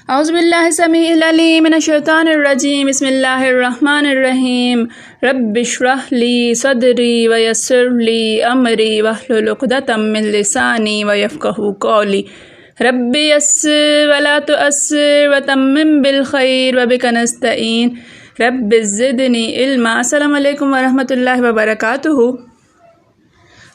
اعوذ باللہ السمیع العلیم من الشیطان الرجیم بسم اللہ الرحمن الرحیم رب اشرح لی صدری ویسر لی امری واحلل عقدۃ من لسانی ویفقہوا قولی رب یسر ولا تعسر وتمم بالخیر وبک نستعین رب زدنی علما۔ السلام علیکم ورحمۃ اللہ وبرکاتہ۔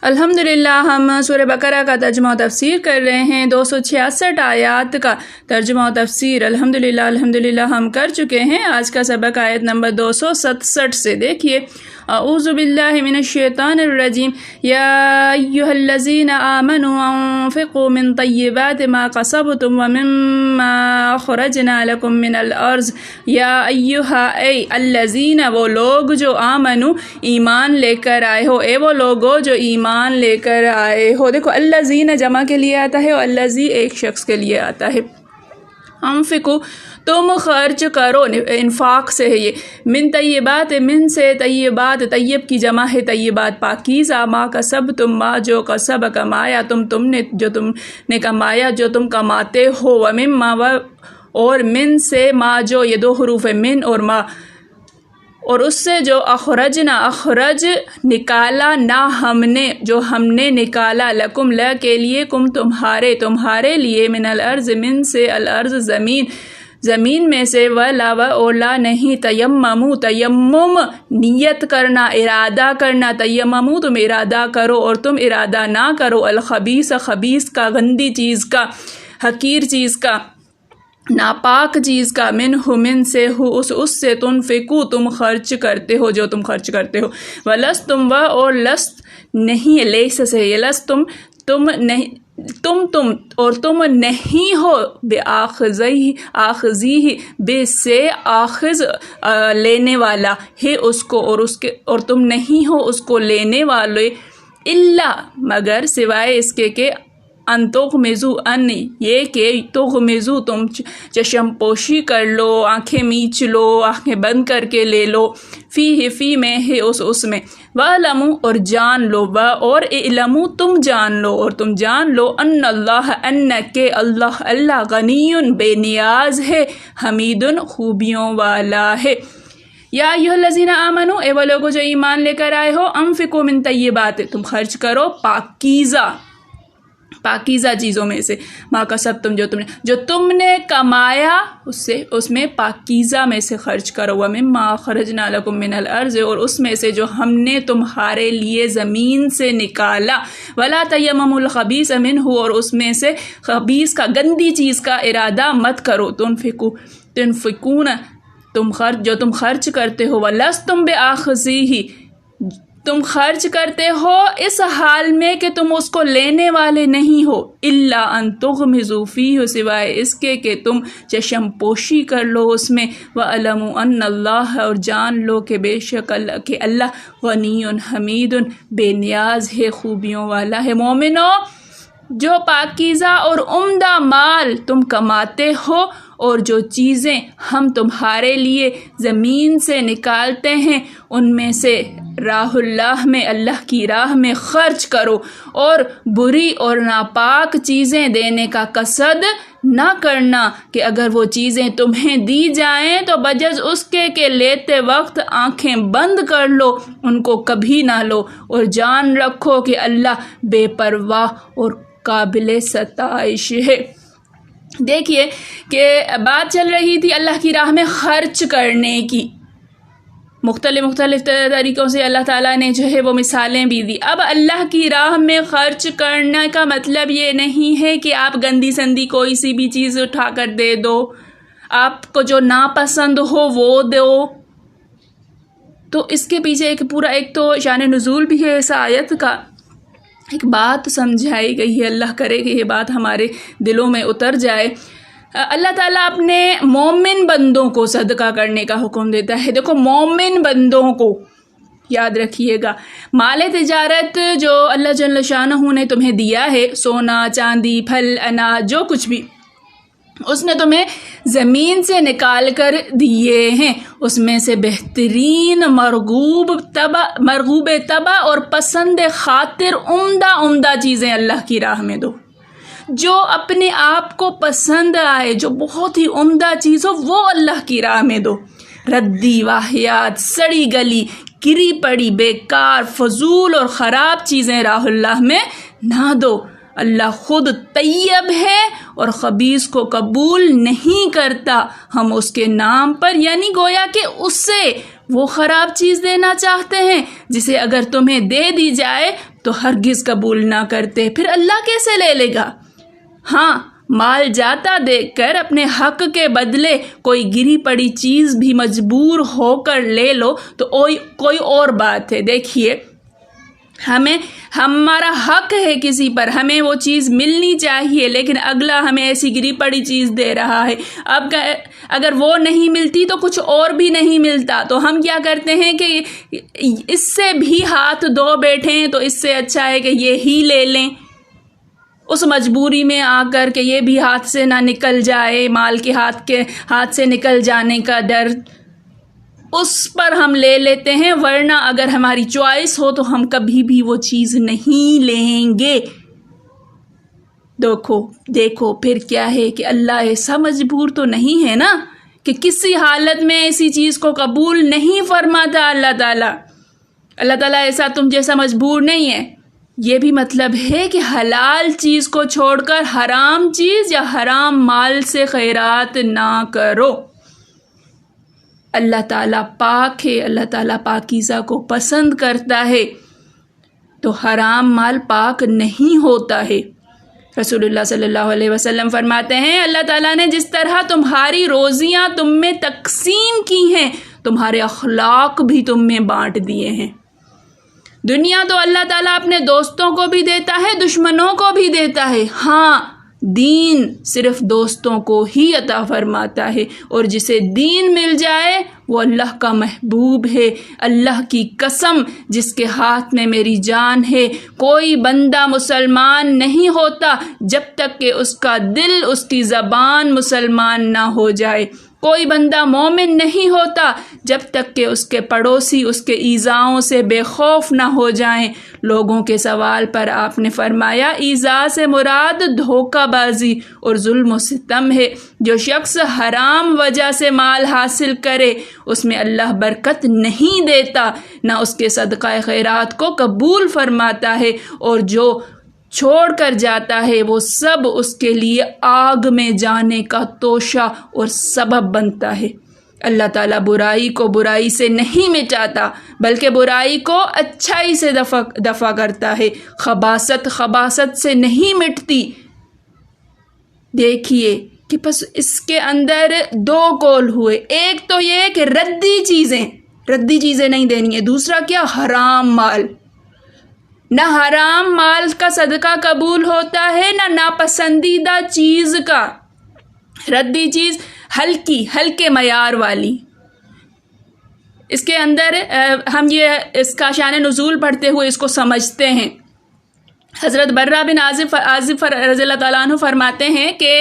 الحمدللہ ہم سورہ بقرہ کا ترجمہ و تفسیر کر رہے ہیں۔ 266 آیات کا ترجمہ و تفسیر الحمدللہ ہم کر چکے ہیں۔ آج کا سبق آیت نمبر 267 سے دیکھیے۔ اعوذ باللہ من الشیطان الرجیم یا ایھا الذین آمنوا انفقوا من طیبات ما کسبتم ومما اخرجنا لکم من الارض یا ایھا اے الذین وہ لوگ جو آمنو ایمان لے کر آئے ہو، اے وہ لوگو جو ایمان لے کر آئے ہو۔ دیکھو الذین جمع کے لیے آتا ہے اور الذی ایک شخص کے لیے آتا ہے۔ انفقوا تم خرچ کرو، انفاق سے ہے یہ۔ من طیبات، من سے طیبات، طیب کی جمع ہے طیبات، پاکیزہ ما کسبتم، ما جو کسب کمایا تم نے کمایا جو تم کماتے ہو، ومما اور من سے ما جو، یہ دو حروف ہے من اور ما، اور اس سے جو اخرجنا، اخرج نکالا، نہ ہم نے، جو ہم نے نکالا، لکم ل کے لیے، کم تمہارے لیے، من الارض من سے، الارض زمین میں سے، ولا اور لا نہیں، تیممو تیمم نیت کرنا، ارادہ کرنا، تیممو تم ارادہ کرو اور تم ارادہ نہ کرو، الخبیث خبیث کا، گندی چیز کا، حقیر چیز کا، ناپاک چیز کا، من سے ہو، اس سے تنفقو تم خرچ کرتے ہو، جو تم خرچ کرتے ہو، ولستم اور لست نہیں، لیس سے یہ لستم تم نہیں، اور تم نہیں ہو، آخذی بے سے آخذ لینے والا ہے اس کو، اور تم نہیں ہو اس کو لینے والے، الا مگر سوائے اس کے کہ ان تغمزو، ان یہ کہ تغمزو تم چشم پوشی کر لو، آنکھیں میچ لو، آنکھیں بند کر کے لے لو، فی میں ہے اس میں، وَعْلَمُوا اور جان لو، اور اعلموا تم جان لو، اور تم جان لو، ان اللہ ان کہ اللہ غنی بے نیاز ہے، حمید خوبیوں والا ہے۔ یا ایھا الذین آمنوا اے وہ لوگو جو ایمان لے کر آئے ہو، انفقوا من طیبات تم خرچ کرو پاکیزہ چیزوں میں سے، ما کسبتم جو تم نے کمایا اس میں پاکیزہ میں سے خرچ کرو، ومما اخرجنا لکم من الارض اور اس میں سے جو ہم نے تمہارے لیے زمین سے نکالا، ولا تیمموا الخبیث منہ اور اس میں سے خبیث کا، گندی چیز کا ارادہ مت کرو، تنفقون جو تم خرچ کرتے ہو، ولستم بآخذیہ تم خرچ کرتے ہو اس حال میں کہ تم اس کو لینے والے نہیں ہو، الا ان تغمزوا فیہ سوائے اس کے کہ تم چشم پوشی کر لو اس میں، وَعْلَمُوا أَنَّ اللَّهَ اور جان لو کہ بے شک کہ اللہ غنی حمید بے نیاز ہے، خوبیوں والا ہے۔ مومنو جو پاکیزہ اور عمدہ مال تم کماتے ہو اور جو چیزیں ہم تمہارے لیے زمین سے نکالتے ہیں ان میں سے راہ اللہ میں، اللہ کی راہ میں خرچ کرو، اور بری اور ناپاک چیزیں دینے کا قصد نہ کرنا کہ اگر وہ چیزیں تمہیں دی جائیں تو بجز اس کے کہ لیتے وقت آنکھیں بند کر لو، ان کو کبھی نہ لو، اور جان رکھو کہ اللہ بے پرواہ اور قابل ستائش ہے۔ دیکھیے کہ بات چل رہی تھی اللہ کی راہ میں خرچ کرنے کی، مختلف طریقوں سے اللہ تعالیٰ نے جو ہے وہ مثالیں بھی دی۔ اب اللہ کی راہ میں خرچ کرنے کا مطلب یہ نہیں ہے کہ آپ گندی سندی کوئی سی بھی چیز اٹھا کر دے دو، آپ کو جو ناپسند ہو وہ دو، تو اس کے پیچھے ایک تو شان نزول بھی ہے اس آیت کا، ایک بات سمجھائی گئی ہے، اللہ کرے کہ یہ بات ہمارے دلوں میں اتر جائے۔ اللہ تعالیٰ اپنے مومن بندوں کو صدقہ کرنے کا حکم دیتا ہے۔ دیکھو مومن بندوں کو یاد رکھیے گا، مال تجارت جو اللہ جل شانہ نے تمہیں دیا ہے، سونا چاندی پھل اناج جو کچھ بھی، اس نے تمہیں زمین سے نکال کر دیے ہیں، اس میں سے بہترین مرغوب طبع اور پسند خاطر عمدہ چیزیں اللہ کی راہ میں دو۔ جو اپنے آپ کو پسند آئے، جو بہت ہی عمدہ چیز ہو، وہ اللہ کی راہ میں دو۔ ردی واہیات، سڑی گلی، گری پڑی، بیکار، فضول اور خراب چیزیں راہ اللہ میں نہ دو۔ اللہ خود طیب ہے اور خبیث کو قبول نہیں کرتا۔ ہم اس کے نام پر یعنی گویا کہ اسے وہ خراب چیز دینا چاہتے ہیں جسے اگر تمہیں دے دی جائے تو ہرگز قبول نہ کرتے، پھر اللہ کیسے لے لے گا؟ ہاں، مال جاتا دیکھ کر اپنے حق کے بدلے کوئی گری پڑی چیز بھی مجبور ہو کر لے لو تو کوئی اور بات ہے۔ دیکھیے، ہمارا حق ہے کسی پر، ہمیں وہ چیز ملنی چاہیے، لیکن اگلا ہمیں ایسی گری پڑی چیز دے رہا ہے۔ اب اگر وہ نہیں ملتی تو کچھ اور بھی نہیں ملتا، تو ہم کیا کرتے ہیں کہ اس سے بھی ہاتھ دھو بیٹھیں، تو اس سے اچھا ہے کہ یہ ہی لے لیں۔ اس مجبوری میں آ کر کہ یہ بھی ہاتھ سے نہ نکل جائے، مال کے ہاتھ سے نکل جانے کا ڈر، اس پر ہم لے لیتے ہیں، ورنہ اگر ہماری چوائس ہو تو ہم کبھی بھی وہ چیز نہیں لیں گے۔ دیکھو پھر کیا ہے کہ اللہ ایسا مجبور تو نہیں ہے نا کہ کسی حالت میں ایسی چیز کو قبول نہیں فرماتا اللہ تعالیٰ ایسا تم جیسا مجبور نہیں ہے۔ یہ بھی مطلب ہے کہ حلال چیز کو چھوڑ کر حرام چیز یا حرام مال سے خیرات نہ کرو۔ اللہ تعالیٰ پاک ہے، اللہ تعالیٰ پاکیزہ کو پسند کرتا ہے، تو حرام مال پاک نہیں ہوتا ہے۔ رسول اللہ صلی اللہ علیہ وسلم فرماتے ہیں، اللہ تعالیٰ نے جس طرح تمہاری روزیاں تم میں تقسیم کی ہیں، تمہارے اخلاق بھی تم میں بانٹ دیے ہیں۔ دنیا تو اللہ تعالیٰ اپنے دوستوں کو بھی دیتا ہے، دشمنوں کو بھی دیتا ہے، ہاں دین صرف دوستوں کو ہی عطا فرماتا ہے، اور جسے دین مل جائے وہ اللہ کا محبوب ہے۔ اللہ کی قسم، جس کے ہاتھ میں میری جان ہے، کوئی بندہ مسلمان نہیں ہوتا جب تک کہ اس کا دل، اس کی زبان مسلمان نہ ہو جائے۔ کوئی بندہ مومن نہیں ہوتا جب تک کہ اس کے پڑوسی اس کے ایذاؤں سے بے خوف نہ ہو جائیں۔ لوگوں کے سوال پر آپ نے فرمایا، ایذا سے مراد دھوکہ بازی اور ظلم و ستم ہے۔ جو شخص حرام وجہ سے مال حاصل کرے اس میں اللہ برکت نہیں دیتا، نہ اس کے صدقہ خیرات کو قبول فرماتا ہے، اور جو چھوڑ کر جاتا ہے وہ سب اس کے لیے آگ میں جانے کا توشہ اور سبب بنتا ہے۔ اللہ تعالیٰ برائی کو برائی سے نہیں مٹاتا بلکہ برائی کو اچھائی سے دفع کرتا ہے۔ خباثت سے نہیں مٹتی۔ دیکھیے کہ پس اس کے اندر دو قول ہوئے، ایک تو یہ کہ ردی چیزیں نہیں دینی ہے، دوسرا کیا؟ حرام مال۔ نہ حرام مال کا صدقہ قبول ہوتا ہے، نہ ناپسندیدہ چیز کا۔ ردی چیز ہلکے معیار والی۔ اس کے اندر ہم اس کا شان نزول پڑھتے ہوئے اس کو سمجھتے ہیں۔ حضرت برہ بن عازب رضی اللہ تعالیٰ عنہ فرماتے ہیں کہ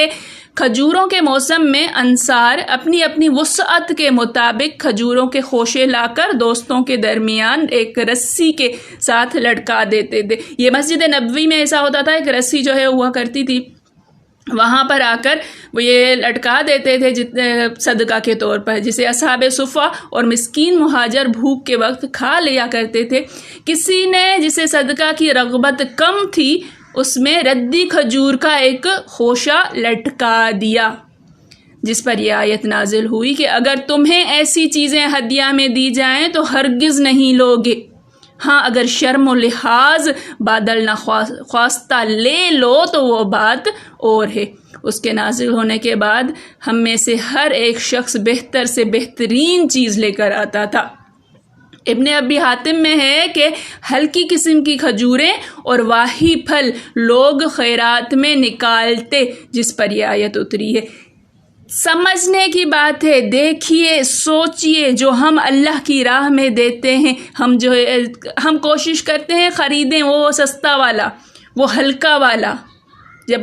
کھجوروں کے موسم میں انصار اپنی اپنی وسعت کے مطابق کھجوروں کے خوشے لا کر دوستوں کے درمیان ایک رسی کے ساتھ لٹکا دیتے تھے۔ یہ مسجد نبوی میں ایسا ہوتا تھا، ایک رسی جو ہے ہوا کرتی تھی، وہاں پر آ کر وہ یہ لٹکا دیتے تھے صدقہ کے طور پر، جسے اصحاب صفہ اور مسکین مہاجر بھوک کے وقت کھا لیا کرتے تھے۔ کسی نے جسے صدقہ کی رغبت کم تھی اس میں ردی کھجور کا ایک خوشہ لٹکا دیا، جس پر یہ آیت نازل ہوئی کہ اگر تمہیں ایسی چیزیں ہدیہ میں دی جائیں تو ہرگز نہیں لوگے، ہاں اگر شرم و لحاظ بادل نہ خواستہ لے لو تو وہ بات اور ہے۔ اس کے نازل ہونے کے بعد ہم میں سے ہر ایک شخص بہتر سے بہترین چیز لے کر آتا تھا۔ ابن ابی حاتم میں ہے کہ ہلکی قسم کی کھجوریں اور واہی پھل لوگ خیرات میں نکالتے، جس پر یہ آیت اتری ہے۔ سمجھنے کی بات ہے، دیکھیے سوچئے، جو ہم اللہ کی راہ میں دیتے ہیں، ہم کوشش کرتے ہیں خریدیں وہ سستا والا، وہ ہلکا والا۔ جب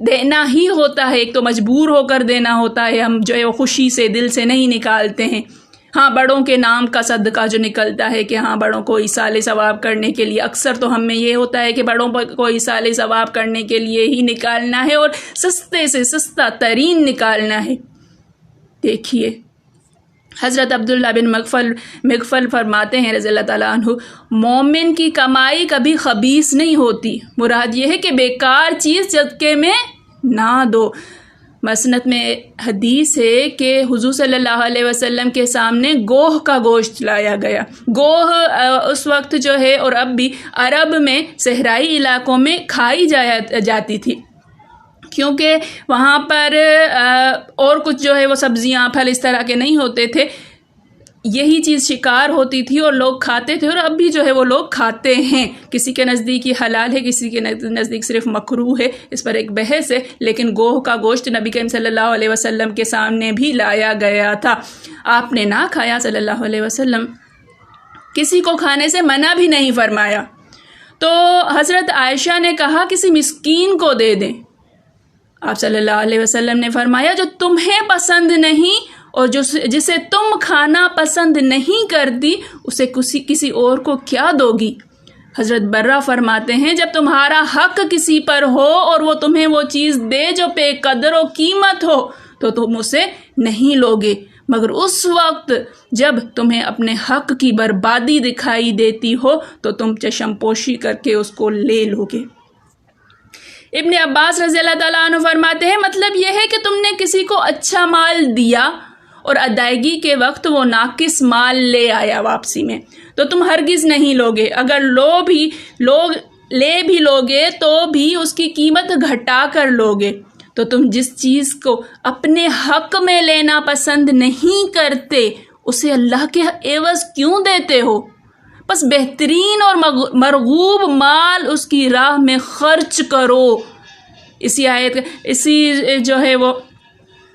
دینا ہی ہوتا ہے، ایک تو مجبور ہو کر دینا ہوتا ہے، ہم جو ہے وہ خوشی سے دل سے نہیں نکالتے ہیں۔ ہاں بڑوں کے نام کا صدقہ جو نکلتا ہے کہ ہاں بڑوں کو ایصال ثواب کرنے کے لیے، اکثر تو ہم میں یہ ہوتا ہے کہ بڑوں کو ایصال ثواب کرنے کے لیے ہی نکالنا ہے اور سستے سے سستا ترین نکالنا ہے۔ دیکھیے حضرت عبداللہ بن مغفل فرماتے ہیں رضی اللہ تعالیٰ عنہ، مومن کی کمائی کبھی خبیث نہیں ہوتی، مراد یہ ہے کہ بیکار چیز صدقے میں نہ دو۔ مسند میں حدیث ہے کہ حضور صلی اللہ علیہ وسلم کے سامنے گوہ کا گوشت لایا گیا۔ گوہ اس وقت جو ہے اور اب بھی عرب میں صحرائی علاقوں میں کھائی جاتی تھی، کیونکہ وہاں پر اور کچھ جو ہے وہ سبزیاں پھل اس طرح کے نہیں ہوتے تھے، یہی چیز شکار ہوتی تھی اور لوگ کھاتے تھے، اور اب بھی جو ہے وہ لوگ کھاتے ہیں۔ کسی کے نزدیک یہ حلال ہے، کسی کے نزدیک صرف مکروہ ہے، اس پر ایک بحث ہے، لیکن گوہ کا گوشت نبی کریم صلی اللہ علیہ وسلم کے سامنے بھی لایا گیا تھا۔ آپ نے نہ کھایا صلی اللہ علیہ وسلم، کسی کو کھانے سے منع بھی نہیں فرمایا۔ تو حضرت عائشہ نے کہا کسی مسکین کو دے دیں، آپ صلی اللہ علیہ وسلم نے فرمایا جو تمہیں پسند نہیں اور جسے تم کھانا پسند نہیں کرتی اسے کسی اور کو کیا دو گی؟ حضرت برہ فرماتے ہیں جب تمہارا حق کسی پر ہو اور وہ تمہیں وہ چیز دے جو بے قدر و قیمت ہو تو تم اسے نہیں لوگے، مگر اس وقت جب تمہیں اپنے حق کی بربادی دکھائی دیتی ہو تو تم چشم پوشی کر کے اس کو لے لوگے۔ ابن عباس رضی اللہ تعالیٰ عنہ فرماتے ہیں مطلب یہ ہے کہ تم نے کسی کو اچھا مال دیا اور ادائیگی کے وقت وہ ناقص مال لے آیا واپسی میں، تو تم ہرگز نہیں لوگے، اگر لے بھی لوگے تو بھی اس کی قیمت گھٹا کر لوگے۔ تو تم جس چیز کو اپنے حق میں لینا پسند نہیں کرتے اسے اللہ کے عوض کیوں دیتے ہو؟ بس بہترین اور مرغوب مال اس کی راہ میں خرچ کرو۔ اسی جو ہے وہ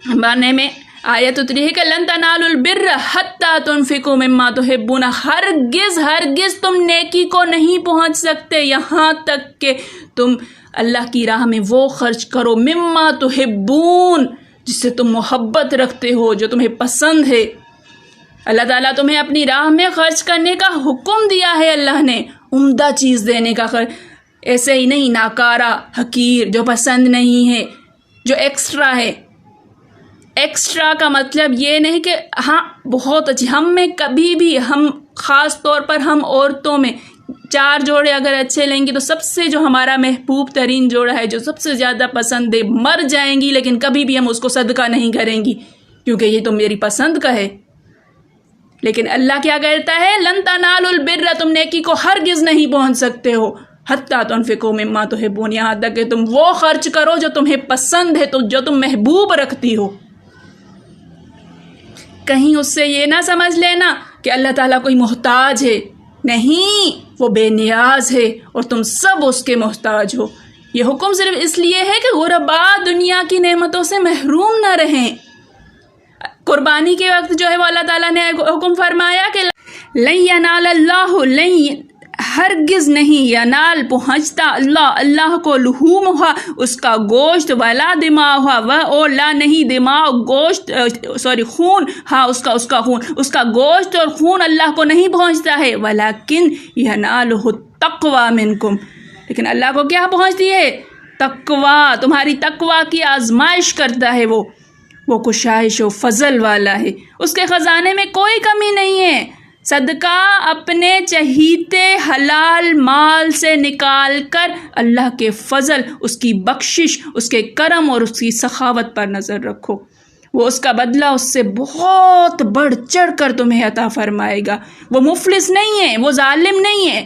معنی میں آیت اتری ہے کہ لن تنالوا البر حتی تنفقوا مما تحبون، ہرگز تم نیکی کو نہیں پہنچ سکتے یہاں تک کہ تم اللہ کی راہ میں وہ خرچ کرو مما تحبون جس سے تم محبت رکھتے ہو، جو تمہیں پسند ہے۔ اللہ تعالیٰ تمہیں اپنی راہ میں خرچ کرنے کا حکم دیا ہے، اللہ نے عمدہ چیز دینے کا ایسے ہی نہیں ناکارہ حقیر جو پسند نہیں ہے، جو ایکسٹرا ہے۔ ایکسٹرا کا مطلب یہ نہیں کہ ہاں بہت اچھی، ہم میں کبھی بھی ہم خاص طور پر ہم عورتوں میں 4 جوڑے اگر اچھے لیں گے تو سب سے جو ہمارا محبوب ترین جوڑا ہے جو سب سے زیادہ پسند ہے مر جائیں گی لیکن کبھی بھی ہم اس کو صدقہ نہیں کریں گی کیونکہ یہ تو میری پسند کا ہے۔ لیکن اللہ کیا کہتا ہے لن تنالوا البر، تم نیکی کو ہرگز نہیں پہنچ سکتے ہو حتی تنفقوا مما تحبون، یہاں تک کہ تم وہ خرچ کرو جو تمہیں پسند ہے، جو تم محبوب رکھتی ہو۔ کہیں اس سے یہ نہ سمجھ لینا کہ اللہ تعالیٰ کوئی محتاج ہے، نہیں، وہ بے نیاز ہے اور تم سب اس کے محتاج ہو۔ یہ حکم صرف اس لیے ہے کہ غربا دنیا کی نعمتوں سے محروم نہ رہیں۔ قربانی کے وقت جو ہے وہ اللہ تعالیٰ نے حکم فرمایا کہ لن ینال اللہ، ہرگز نہیں ینال پہنچتا اللہ کو لحومہا اس کا گوشت، ولا دماؤہا اور لا نہیں دماؤ گوشت خون، ہاں اس کا خون، اس کا گوشت اور خون اللہ کو نہیں پہنچتا ہے، ولیکن ینالہ التقوی منکم، لیکن اللہ کو کیا پہنچتی ہے؟ تقوی، تمہاری تقوی کی آزمائش کرتا ہے، وہ کشائش و فضل والا ہے، اس کے خزانے میں کوئی کمی نہیں ہے۔ صدقہ اپنے چہیتے حلال مال سے نکال کر اللہ کے فضل، اس کی بخشش، اس کے کرم اور اس کی سخاوت پر نظر رکھو، وہ اس کا بدلہ اس سے بہت بڑھ چڑھ کر تمہیں عطا فرمائے گا۔ وہ مفلس نہیں ہے، وہ ظالم نہیں ہے،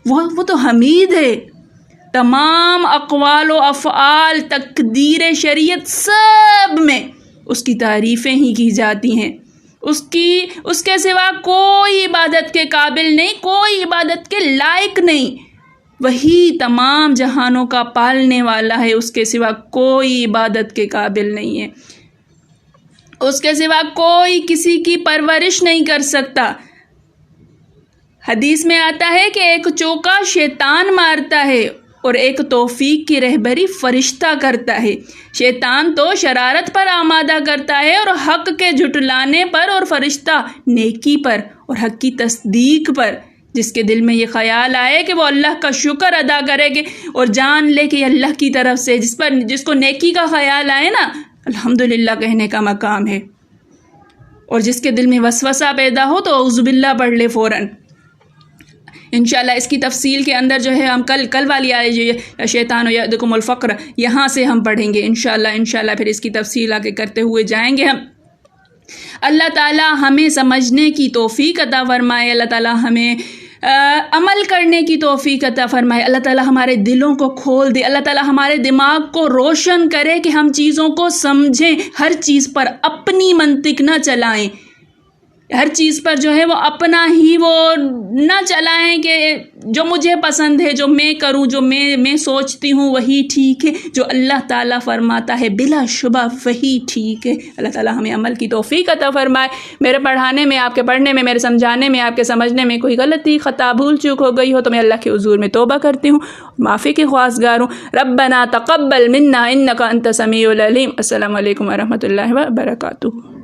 وہ تو حمید ہے۔ تمام اقوال و افعال، تقدیر شریعت سب میں اس کی تعریفیں ہی کی جاتی ہیں، اس کے سوا کوئی عبادت کے قابل نہیں، کوئی عبادت کے لائق نہیں، وہی تمام جہانوں کا پالنے والا ہے، اس کے سوا کوئی عبادت کے قابل نہیں ہے، اس کے سوا کوئی کسی کی پرورش نہیں کر سکتا۔ حدیث میں آتا ہے کہ ایک چوکا شیطان مارتا ہے اور ایک توفیق کی رہبری فرشتہ کرتا ہے۔ شیطان تو شرارت پر آمادہ کرتا ہے اور حق کے جھٹلانے پر، اور فرشتہ نیکی پر اور حق کی تصدیق پر۔ جس کے دل میں یہ خیال آئے کہ وہ اللہ کا شکر ادا کرے گے اور جان لے کہ یہ اللہ کی طرف سے، جس کو نیکی کا خیال آئے نا، الحمدللہ کہنے کا مقام ہے۔ اور جس کے دل میں وسوسہ پیدا ہو تو اعوذ باللہ پڑھ لے فوراً۔ انشاءاللہ اس کی تفصیل کے اندر جو ہے ہم کل والی آئے جو شیطان یعدکم الفقر، یہاں سے ہم پڑھیں گے انشاءاللہ پھر اس کی تفصیل آگے کرتے ہوئے جائیں گے ہم۔ اللہ تعالیٰ ہمیں سمجھنے کی توفیق عطا فرمائے، اللہ تعالیٰ ہمیں عمل کرنے کی توفیق عطا فرمائے، اللہ تعالیٰ ہمارے دلوں کو کھول دے، اللہ تعالیٰ ہمارے دماغ کو روشن کرے کہ ہم چیزوں کو سمجھیں، ہر چیز پر اپنی منطق نہ چلائیں، ہر چیز پر جو ہے وہ اپنا ہی وہ نہ چلائیں کہ جو مجھے پسند ہے، جو میں کروں، جو میں سوچتی ہوں وہی ٹھیک ہے، جو اللہ تعالیٰ فرماتا ہے بلا شبہ وہی ٹھیک ہے۔ اللہ تعالیٰ ہمیں عمل کی توفیق عطا فرمائے۔ میرے پڑھانے میں، آپ کے پڑھنے میں، میرے سمجھانے میں، آپ کے سمجھنے میں کوئی غلطی، خطا، بھول چوک ہو گئی ہو تو میں اللہ کے حضور میں توبہ کرتی ہوں، معافی کی خواستگار ہوں۔ ربنا تقبل منا انک انت السمیع العلیم۔ السلام علیکم ورحمۃ اللہ وبرکاتہ۔